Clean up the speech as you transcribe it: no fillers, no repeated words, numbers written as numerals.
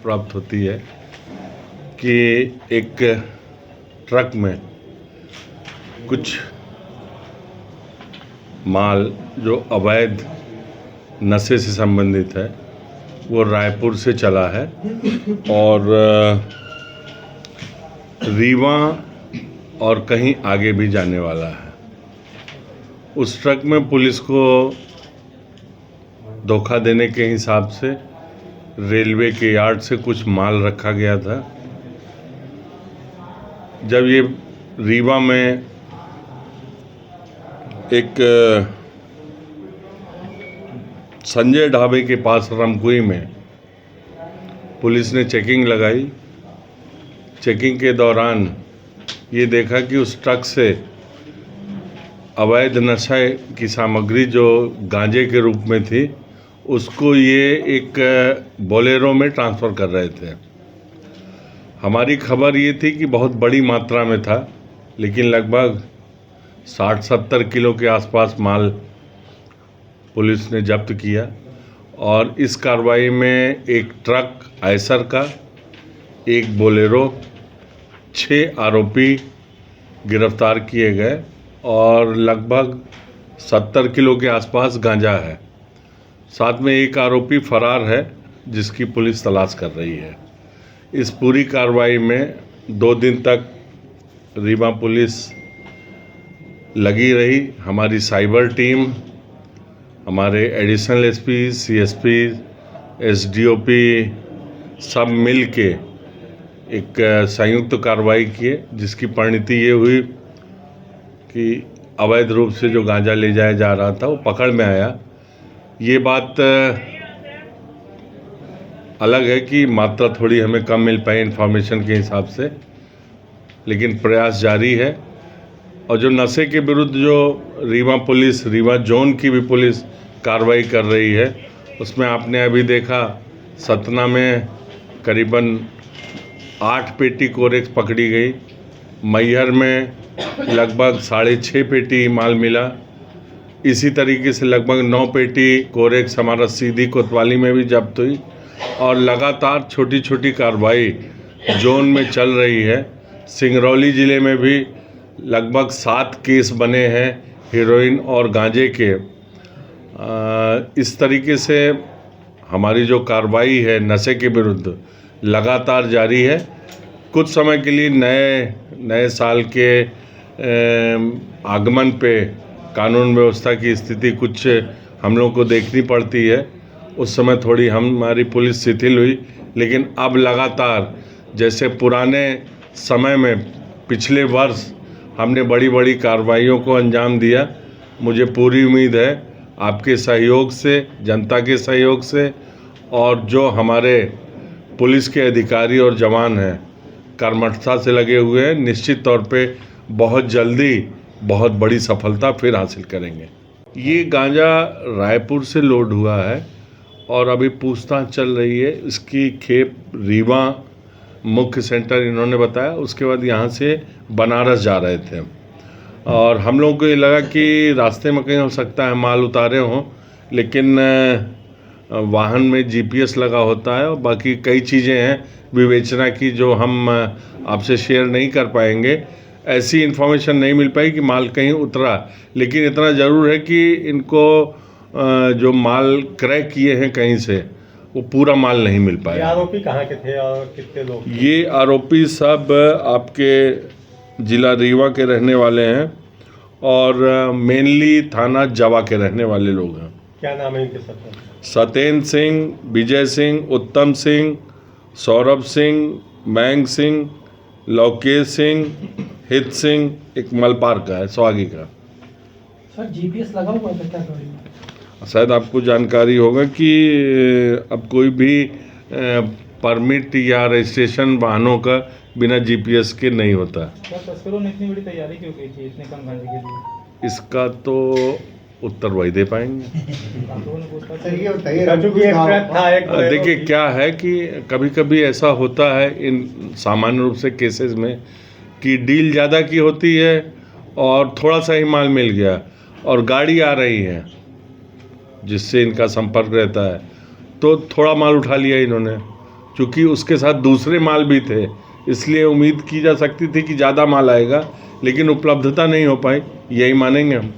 प्राप्त होती है कि एक ट्रक में कुछ माल जो अवैध नशे से संबंधित है वो रायपुर से चला है और रीवा और कहीं आगे भी जाने वाला है। उस ट्रक में पुलिस को धोखा देने के हिसाब से रेलवे के यार्ड से कुछ माल रखा गया था। जब ये रीवा में एक संजय ढाबे के पास रमकुई में पुलिस ने चेकिंग लगाई। चेकिंग के दौरान ये देखा कि उस ट्रक से अवैध नशे की सामग्री जो गांजे के रूप में थी उसको ये एक बोलेरो में ट्रांसफ़र कर रहे थे। हमारी खबर ये थी कि बहुत बड़ी मात्रा में था, लेकिन लगभग 60-70 किलो के आसपास माल पुलिस ने जब्त किया और इस कार्रवाई में एक ट्रक आयसर का, एक बोलेरो, 6 आरोपी गिरफ्तार किए गए और लगभग 70 किलो के आसपास गांजा है। साथ में एक आरोपी फरार है जिसकी पुलिस तलाश कर रही है। इस पूरी कार्रवाई में 2 दिन तक रीवा पुलिस लगी रही। हमारी साइबर टीम, हमारे एडिशनल एसपी, सीएसपी, एसडीओपी सब मिल के एक संयुक्त कार्रवाई किए, जिसकी परिणति ये हुई कि अवैध रूप से जो गांजा ले जाया जा रहा था वो पकड़ में आया। ये बात अलग है कि मात्रा थोड़ी हमें कम मिल पाई इन्फॉर्मेशन के हिसाब से, लेकिन प्रयास जारी है। और जो नशे के विरुद्ध जो रीवा पुलिस, रीवा जोन की भी पुलिस कार्रवाई कर रही है, उसमें आपने अभी देखा सतना में करीबन 8 पेटी कोरेक्स पकड़ी गई। मैहर में लगभग 6.5 पेटी माल मिला। इसी तरीके से लगभग 9 पेटी कोरेक्स हमारा सीधी कोतवाली में भी जब्त हुई और लगातार छोटी छोटी कार्रवाई जोन में चल रही है। सिंगरौली ज़िले में भी लगभग 7 केस बने हैं हेरोइन और गांजे के। इस तरीके से हमारी जो कार्रवाई है नशे के विरुद्ध लगातार जारी है। कुछ समय के लिए नए साल के आगमन पे कानून व्यवस्था की स्थिति कुछ हम लोगों को देखनी पड़ती है। उस समय थोड़ी हमारी पुलिस शिथिल हुई, लेकिन अब लगातार जैसे पुराने समय में पिछले वर्ष हमने बड़ी बड़ी कार्रवाइयों को अंजाम दिया, मुझे पूरी उम्मीद है आपके सहयोग से, जनता के सहयोग से और जो हमारे पुलिस के अधिकारी और जवान हैं कर्मठता से लगे हुए हैं, निश्चित तौर पे बहुत जल्दी बहुत बड़ी सफलता फिर हासिल करेंगे। ये गांजा रायपुर से लोड हुआ है और अभी पूछताछ चल रही है। इसकी खेप रीवा मुख्य सेंटर इन्होंने बताया, उसके बाद यहाँ से बनारस जा रहे थे और हम लोगों को ये लगा कि रास्ते में कहीं हो सकता है माल उतारे हों, लेकिन वाहन में जीपीएस लगा होता है और बाकी कई चीज़ें हैं विवेचना की जो हम आपसे शेयर नहीं कर पाएंगे। ऐसी इन्फॉर्मेशन नहीं मिल पाई कि माल कहीं उतरा, लेकिन इतना ज़रूर है कि इनको जो माल क्रय किए हैं कहीं से वो पूरा माल नहीं मिल पाया। ये आरोपी कहाँ के थे और कितने लोग? ये आरोपी सब आपके जिला रीवा के रहने वाले हैं और मेनली थाना जवा के रहने वाले लोग हैं। क्या नाम है इनके सबका? सतेंद्र सिंह, विजय सिंह, उत्तम सिंह, सौरभ सिंह, मैंग सिंह, लोकेश सिंह, हित सिंह, एक मलपार का है, स्वागी का। सर जीपीएस लगा हुआ था क्या गाड़ी में? शायद आपको जानकारी होगा कि अब कोई भी परमिट या रजिस्ट्रेशन वाहनों का बिना जीपीएस के नहीं होता। क्या तस्करों ने इतनी बड़ी तैयारी क्यों की थी इतने कम गांजे के लिए? इसका तो उत्तर वही दे पाएंगे। देखिए क्या है कि कभी कभी ऐसा होता है इन सामान्य रूप से केसेस में कि डील ज़्यादा की होती है और थोड़ा सा ही माल मिल गया और गाड़ी आ रही है जिससे इनका संपर्क रहता है, तो थोड़ा माल उठा लिया इन्होंने क्योंकि उसके साथ दूसरे माल भी थे, इसलिए उम्मीद की जा सकती थी कि ज़्यादा माल आएगा, लेकिन उपलब्धता नहीं हो पाई, यही मानेंगे हम।